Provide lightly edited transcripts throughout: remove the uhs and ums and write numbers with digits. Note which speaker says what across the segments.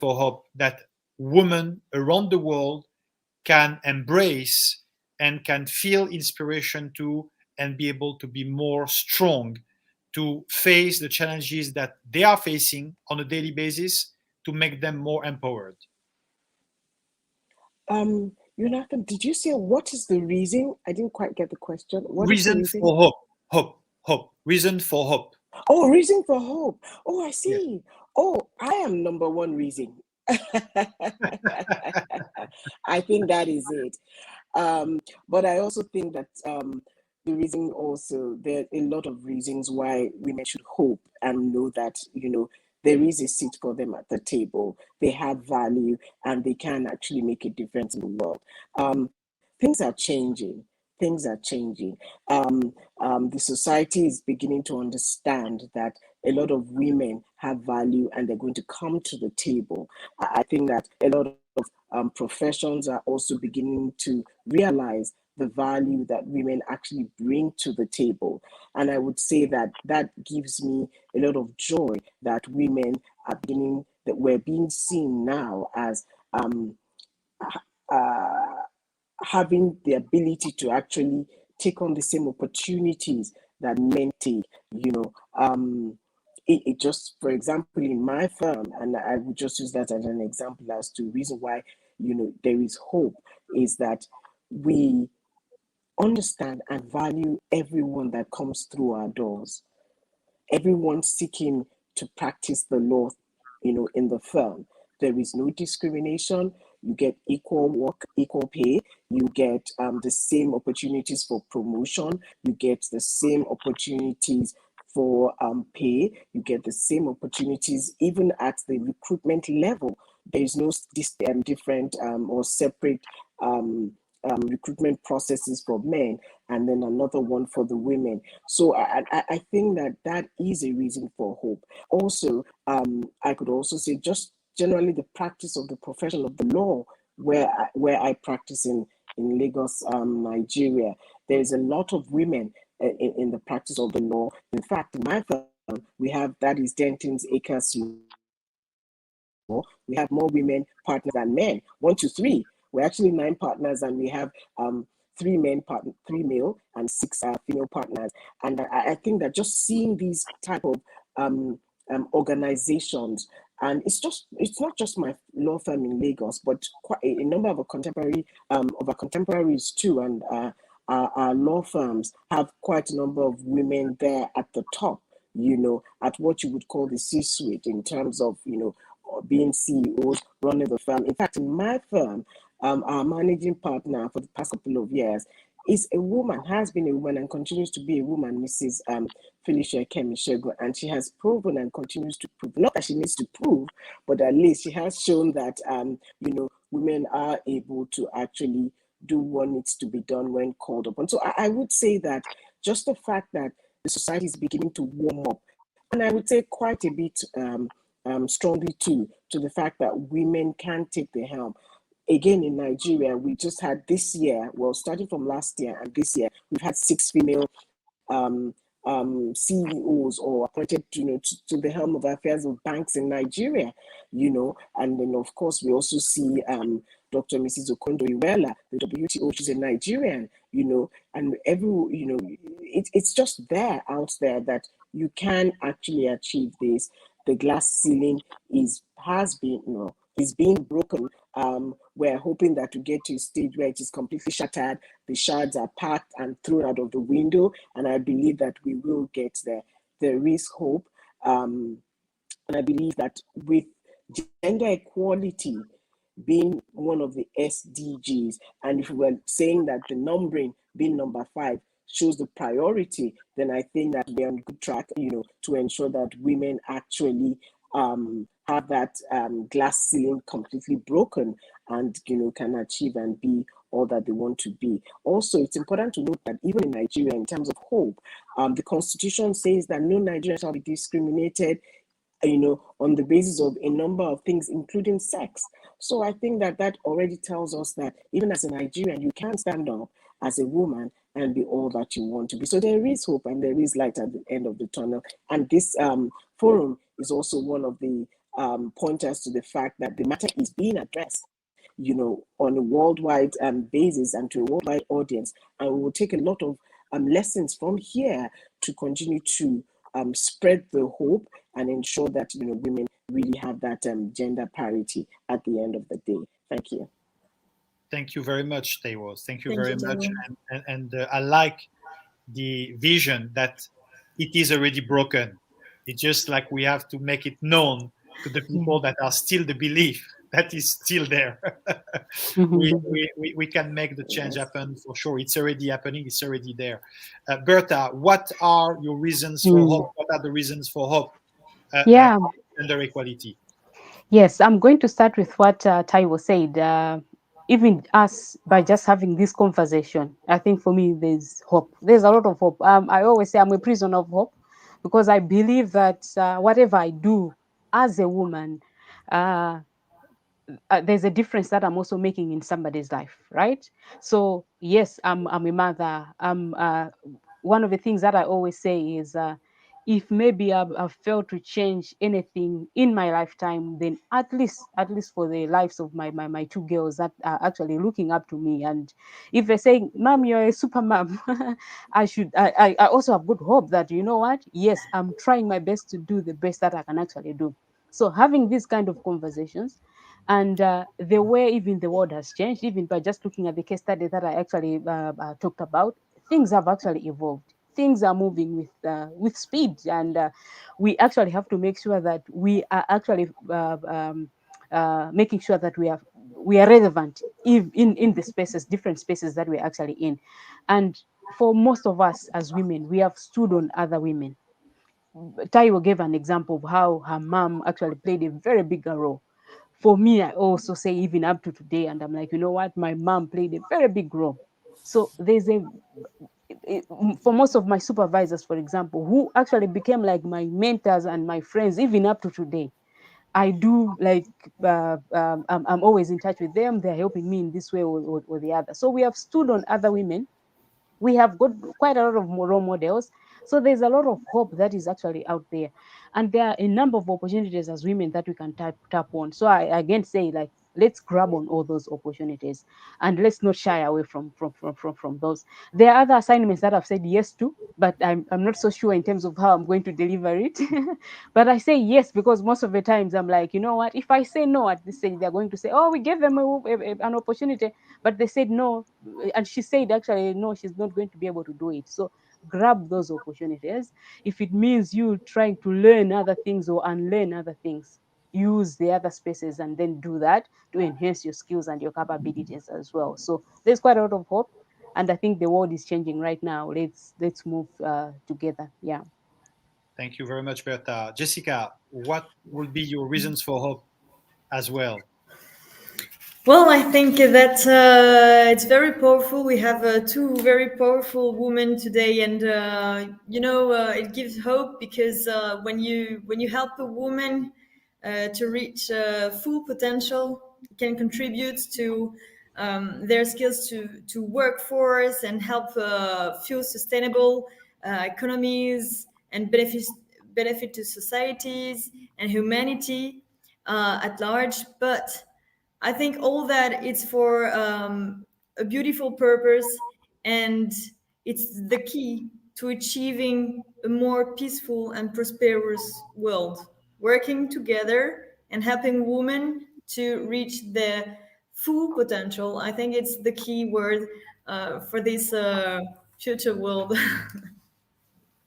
Speaker 1: for hope that women around the world can embrace and can feel inspiration to and be able to be more strong to face the challenges that they are facing on a daily basis to make them more empowered.
Speaker 2: Jonathan, did you say what is the reason? I didn't quite get the question. What is the
Speaker 1: Reason
Speaker 2: reason?
Speaker 1: for hope. Hope. Reason for hope.
Speaker 2: Oh, reason for hope. Oh, I
Speaker 1: Yes.
Speaker 2: see. Oh, I am number one reason. I think that is it. But I also think that the reason also, there are a lot of reasons why women should hope and know that, there is a seat for them at the table. They have value and they can actually make a difference in the world. Things are changing. Things are changing. The society is beginning to understand that a lot of women have value and they're going to come to the table. I think that a lot of professions are also beginning to realize the value that women actually bring to the table. And I would say that that gives me a lot of joy that women are beginning, that we're being seen now as uh, having the ability to actually take on the same opportunities that men take, you know. It just, for example, in my firm, and I would just use that as an example as to reason why, there is hope, is that we understand and value everyone that comes through our doors, everyone seeking to practice the law, in the firm. There is no discrimination. You get equal work, equal pay. You get the same opportunities for promotion. You get the same opportunities for pay. You get the same opportunities even at the recruitment level. There is no different or separate recruitment processes for men and then another one for the women. So I think that that is a reason for hope. Also, I could also say just generally the practice of the profession of the law where I practice in Lagos, Nigeria. There's a lot of women in the practice of the law. In fact, in my firm, we have, that is Denton's Acres Law. We have more women partners than men, 1 to 3. We're actually 9 partners, and we have 3 male and 6 female partners. And I think that just seeing these type of organizations, and it's not just my law firm in Lagos, but quite a number of our contemporaries too, and our law firms have quite a number of women there at the top, at what you would call the C-suite in terms of, being CEOs, running the firm. In fact, in my firm, our managing partner for the past couple of years is a woman, has been a woman, and continues to be a woman, Mrs. Felicia Kemishego, and she has proven and continues to prove, not that she needs to prove, but at least she has shown that, women are able to actually do what needs to be done when called upon. So I would say that just the fact that the society is beginning to warm up, and I would say quite a bit strongly too, to the fact that women can take the helm. Again, in Nigeria, we just had this year, well, starting from last year and this year, we've had 6 female CEOs or appointed, to the helm of affairs of banks in Nigeria, and then of course we also see Dr. Mrs. Okondo Iweala, the WTO. She's a Nigerian, and it's just there out there that you can actually achieve this. The glass ceiling is being broken. We're hoping that we get to a stage where it is completely shattered, the shards are packed and thrown out of the window, and I believe that we will get there. There is hope, and I believe that with gender equality being one of the SDGs, and if we were saying that the numbering being number 5 shows the priority, then I think that we're on good track, to ensure that women actually have that glass ceiling completely broken and, can achieve and be all that they want to be. Also, it's important to note that even in Nigeria, in terms of hope, the Constitution says that no Nigerian shall be discriminated on the basis of a number of things, including sex. So I think that that already tells us that even as a Nigerian, you can stand up as a woman and be all that you want to be. So there is hope and there is light at the end of the tunnel. And this forum is also one of the point us to the fact that the matter is being addressed, on a worldwide basis and to a worldwide audience. And we will take a lot of lessons from here to continue to spread the hope and ensure that women really have that gender parity at the end of the day. Thank you.
Speaker 1: Thank you very much, Taiwo. Thank you
Speaker 3: Thank
Speaker 1: very
Speaker 3: you,
Speaker 1: much.
Speaker 3: Taiwo.
Speaker 1: And I like the vision that it is already broken. It's just like we have to make it known to the people that are still the belief that is still there. we can make the change happen for sure. It's already happening. It's already there. Bertha, what are your reasons for hope? What are the reasons for hope?
Speaker 4: Yeah.
Speaker 1: Gender equality.
Speaker 4: Yes, I'm going to start with what Taiwo said. Even us, by just having this conversation, I think for me, there's hope. There's a lot of hope. I always say I'm a prisoner of hope because I believe that whatever I do as a woman, there's a difference that I'm also making in somebody's life, right? So yes, I'm a mother. One of the things that I always say is, if maybe I've failed to change anything in my lifetime, then at least for the lives of my two girls that are actually looking up to me. And if they're saying, "Mom, you're a super mom," I also have good hope that, you know what? Yes, I'm trying my best to do the best that I can actually do. So having these kind of conversations, and the way even the world has changed, even by just looking at the case study that I actually talked about, things have actually evolved. Things are moving with speed, and we actually have to make sure that we are actually making sure that we are relevant in the spaces, different spaces that we're actually in. And for most of us as women, we have stood on other women. Taiwo gave an example of how her mom actually played a very big role. For me, I also say even up to today, and I'm like, you know what, my mom played a very big role. So for most of my supervisors, for example, who actually became like my mentors and my friends, even up to today, I do like I'm always in touch with them. They're helping me in this way or the other. So we have stood on other women. We have got quite a lot of role models. So there's a lot of hope that is actually out there. And there are a number of opportunities as women that we can tap on. So I again say, like, let's grab on all those opportunities and let's not shy away from those. There are other assignments that I've said yes to, but I'm not so sure in terms of how I'm going to deliver it. But I say yes because most of the times I'm like, you know what, if I say no at this stage, they're going to say, oh, we gave them an opportunity, but they said no. And she said actually no, she's not going to be able to do it. So grab those opportunities. If it means you trying to learn other things or unlearn other things, use the other spaces and then do that to enhance your skills and your capabilities as well. So there's quite a lot of hope, and I think the world is changing right now. Let's move together. Yeah.
Speaker 1: Thank you very much, Bertha. Jessica, what will be your reasons for hope as well?
Speaker 3: Well, I think that it's very powerful. We have two very powerful women today, and it gives hope because when you help a woman to reach full potential, it can contribute to their skills to workforce and help fuel sustainable economies and benefit to societies and humanity at large. But I think all that it's for a beautiful purpose, and it's the key to achieving a more peaceful and prosperous world. Working together and helping women to reach their full potential, I think it's the key word for this future world.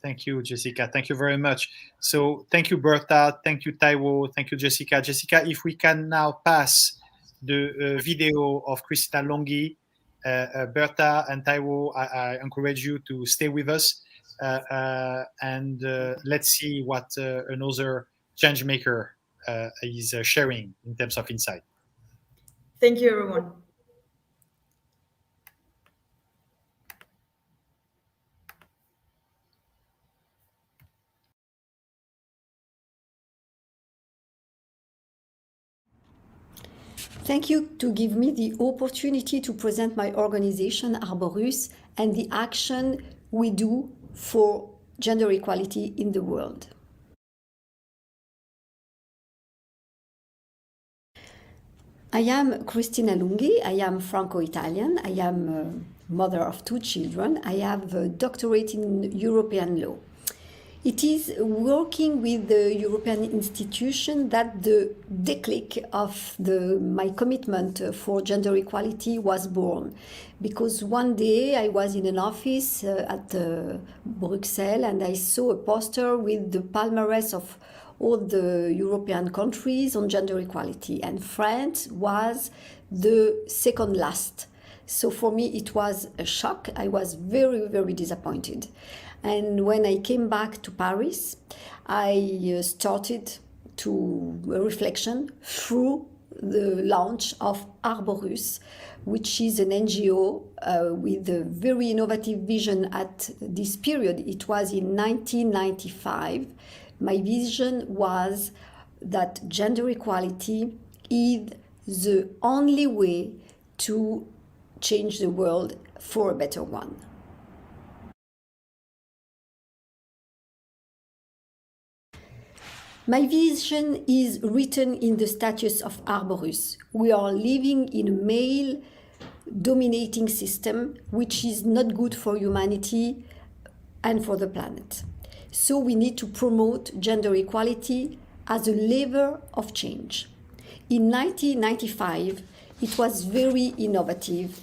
Speaker 1: Thank you, Jessica. Thank you very much. So thank you, Bertha. Thank you, Taiwo. Thank you, Jessica. Jessica, if we can now pass the video of Christina Longhi, Bertha and Taiwo, I encourage you to stay with us and let's see what another change maker is sharing in terms of insight.
Speaker 3: Thank you, everyone.
Speaker 5: Thank you to give me the opportunity to present my organization, Arborus, and the action we do for gender equality in the world. I am Cristina Lunghi. I am Franco-Italian. I am a mother of 2 children. I have a doctorate in European law. It is working with the European institution that the declic of my commitment for gender equality was born. Because one day I was in an office at Brussels and I saw a poster with the palmarès of all the European countries on gender equality, and France was the second last. So for me it was a shock. I was very, very disappointed. And when I came back to Paris, I started to a reflection through the launch of Arborus, which is an NGO with a very innovative vision at this period. It was in 1995. My vision was that gender equality is the only way to change the world for a better one. My vision is written in the statutes of Arborus. We are living in a male-dominating system which is not good for humanity and for the planet. So we need to promote gender equality as a lever of change. In 1995, it was very innovative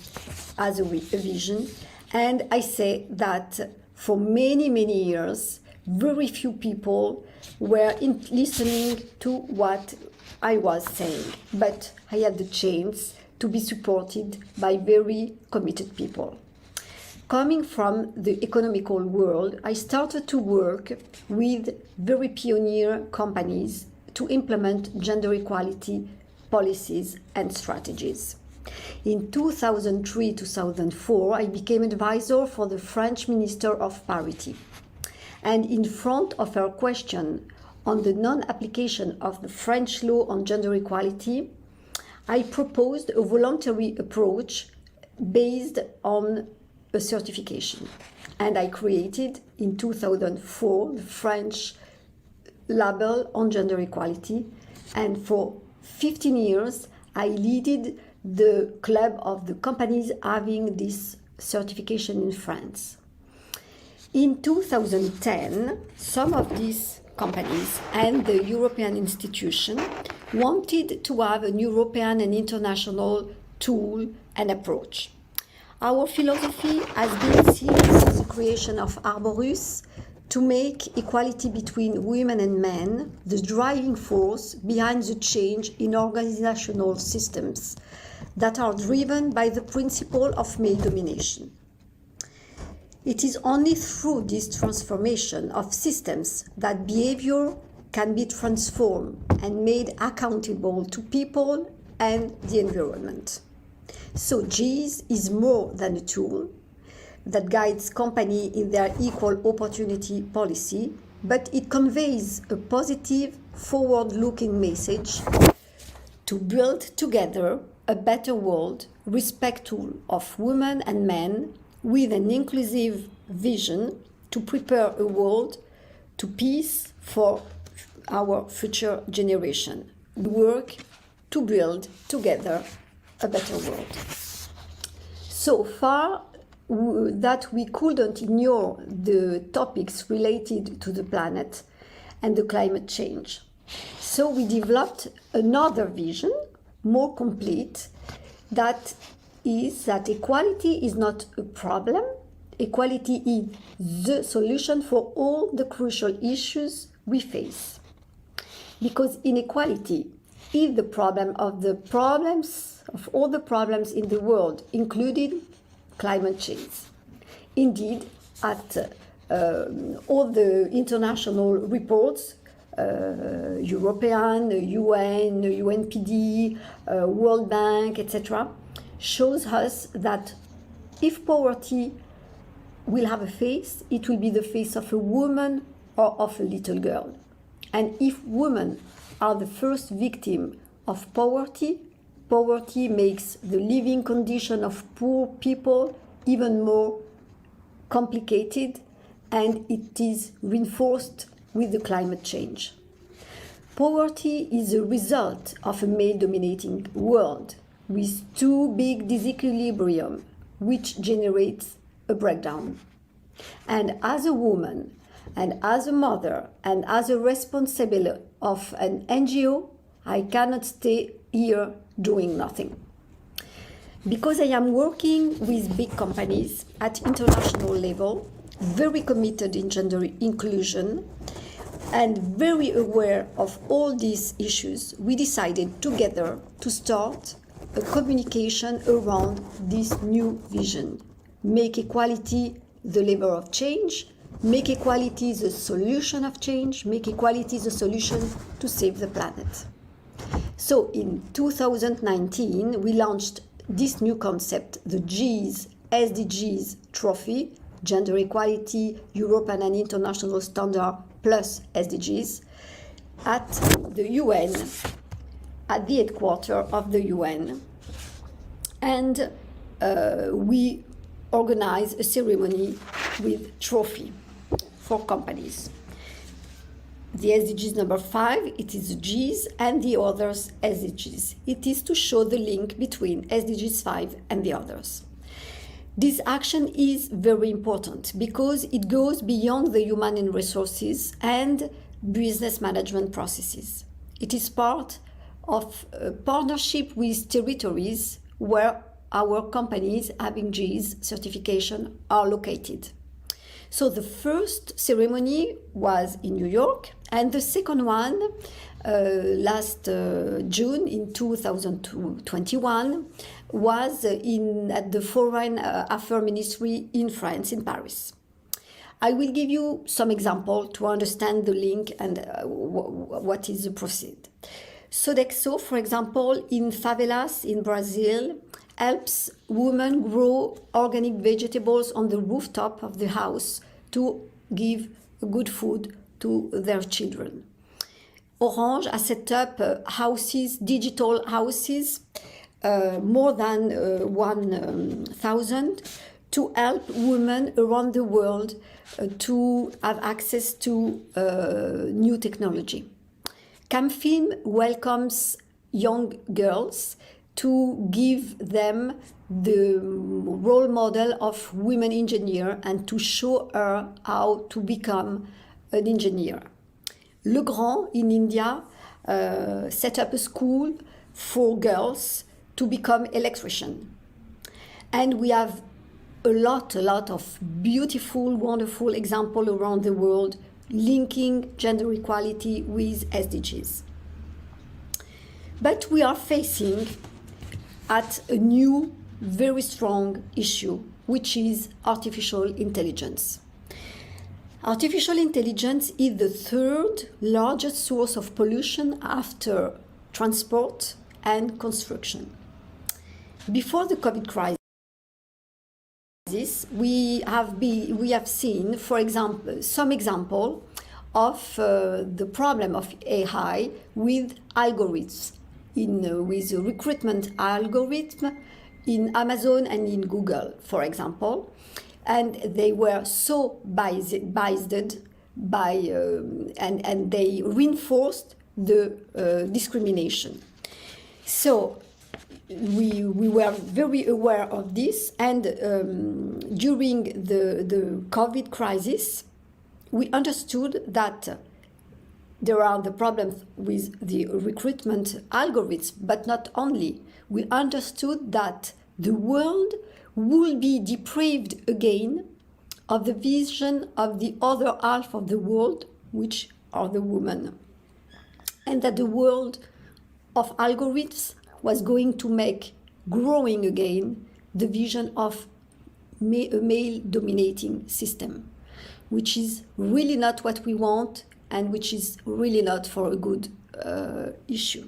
Speaker 5: as a vision, and I say that for many, many years, very few people were listening to what I was saying, but I had the chance to be supported by very committed people. Coming from the economical world, I started to work with very pioneer companies to implement gender equality policies and strategies. In 2003-2004, I became advisor for the French Minister of Parity. And in front of her question on the non-application of the French law on gender equality, I proposed a voluntary approach based on a certification. And I created in 2004 the French label on gender equality. And for 15 years, I led the club of the companies having this certification in France. In 2010, some of these companies and the European institution wanted to have an European and international tool and approach. Our philosophy has been since the creation of Arborus to make equality between women and men the driving force behind the change in organizational systems that are driven by the principle of male domination. It is only through this transformation of systems that behavior can be transformed and made accountable to people and the environment. So GEES is more than a tool that guides companies in their equal opportunity policy, but it conveys a positive, forward-looking message to build together a better world, respectful of women and men, with an inclusive vision to prepare a world to peace for our future generation. We work to build together a better world. So far that we couldn't ignore the topics related to the planet and the climate change. So we developed another vision, more complete, that is that equality is not a problem. Equality is the solution for all the crucial issues we face. Because inequality is the problem of all the problems in the world, including climate change. Indeed, at all the international reports, European, UN, UNPD, World Bank, etc., shows us that if poverty will have a face, it will be the face of a woman or of a little girl. And if women are the first victim of poverty, poverty makes the living condition of poor people even more complicated, and it is reinforced with the climate change. Poverty is a result of a male-dominating world with too big disequilibrium, which generates a breakdown. And as a woman, and as a mother, and as a responsible of an NGO, I cannot stay here doing nothing. Because I am working with big companies at international level, very committed in gender inclusion, and very aware of all these issues, we decided together to start a communication around this new vision. Make equality the lever of change, make equality the solution of change, make equality the solution to save the planet. So in 2019, we launched this new concept, the GES SDGs Trophy, Gender Equality, European and International Standard plus SDGs, at the UN, at the headquarters of the UN. And we organize a ceremony with trophy for companies. The SDGs number 5, it is the Gs, and the others SDGs. It is to show the link between SDGs 5 and the others. This action is very important because it goes beyond the human resources and business management processes. It is part of a partnership with territories where our companies having Gs certification are located. So the first ceremony was in New York, and the second one last June in 2021 was at the Foreign Affairs Ministry in France, in Paris. I will give you some example to understand the link and what is the process. Sodexo, for example, in favelas in Brazil, helps women grow organic vegetables on the rooftop of the house to give good food to their children. Orange has set up houses, digital houses, more than 1,000, to help women around the world to have access to new technology. Camfilm welcomes young girls to give them the role model of women engineer and to show her how to become an engineer. Legrand in India set up a school for girls to become electrician. And we have a lot of beautiful, wonderful examples around the world linking gender equality with SDGs. But we are facing at a new, very strong issue, which is artificial intelligence. Artificial intelligence is the third largest source of pollution after transport and construction. Before the COVID crisis, we have seen, for example, some example of the problem of AI with algorithms, with recruitment algorithm in Amazon and in Google, for example, and they were so biased by and they reinforced the discrimination. So we were very aware of this, and during the COVID crisis, we understood that there are the problems with the recruitment algorithms, but not only. We understood that the world will be deprived again of the vision of the other half of the world, which are the women. And that the world of algorithms was going to make growing again the vision of a male-dominating system, which is really not what we want and which is really not for a good issue.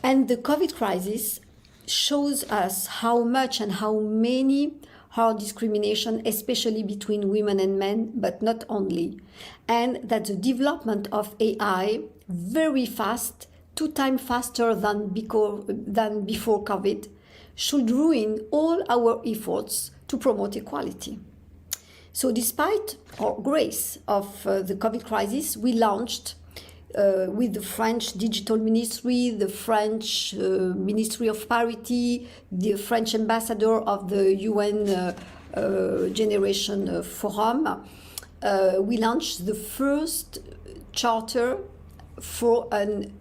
Speaker 5: And the COVID crisis shows us how much and how many are discrimination, especially between women and men, but not only. And that the development of AI very fast, 2 times faster than before COVID, should ruin all our efforts to promote equality. So despite our grace of the COVID crisis, we launched with the French Digital Ministry, the French Ministry of Parity, the French ambassador of the UN Generation Forum. We launched the first charter for an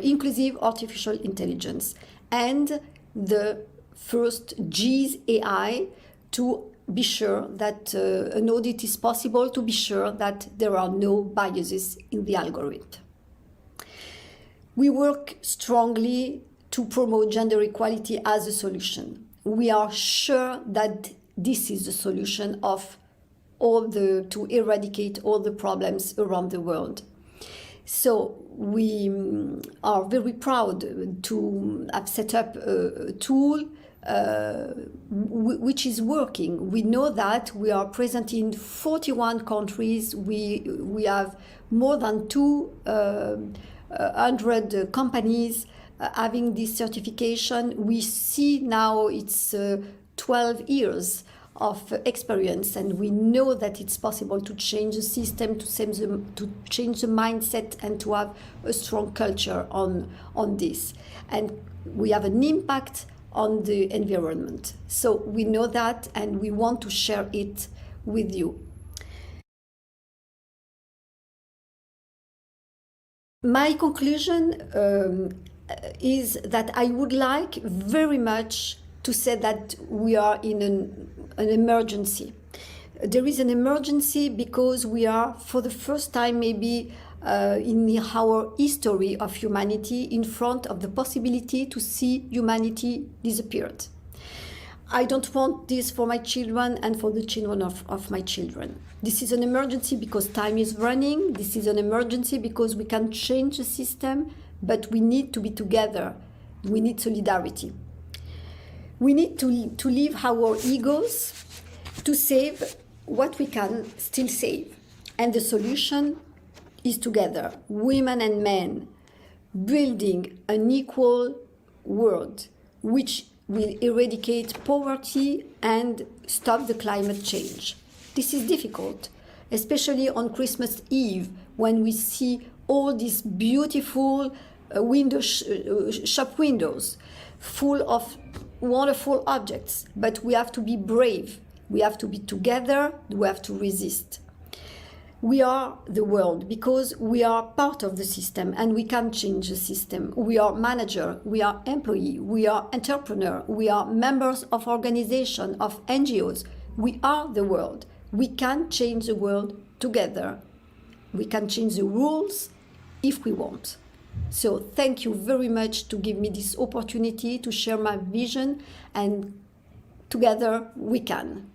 Speaker 5: inclusive artificial intelligence and the first GIS AI to be sure that an audit is possible, to be sure that there are no biases in the algorithm. We work strongly to promote gender equality as a solution. We are sure that this is the solution of to eradicate all the problems around the world. So we are very proud to have set up a tool which is working. We know that we are present in 41 countries. We have more than 200 companies having this certification. We see now it's 12 years of experience, and we know that it's possible to change the system, to change the mindset, and to have a strong culture on this. And we have an impact on the environment. So we know that, and we want to share it with you. My conclusion is that I would like very much to say that we are in an emergency. There is an emergency because we are, for the first time maybe in our history of humanity, in front of the possibility to see humanity disappeared. I don't want this for my children and for the children of my children. This is an emergency because time is running. This is an emergency because we can change the system, but we need to be together. We need solidarity. We need to leave our egos to save what we can still save. And the solution is together, women and men, building an equal world which will eradicate poverty and stop the climate change. This is difficult, especially on Christmas Eve, when we see all these beautiful shop windows full of wonderful objects, but we have to be brave. We have to be together. We have to resist. We are the world because we are part of the system and we can change the system. We are manager, we are employee, we are entrepreneur, we are members of organization, of NGOs. We are the world. We can change the world together. We can change the rules if we want. So thank you very much to give me this opportunity to share my vision, and together we can.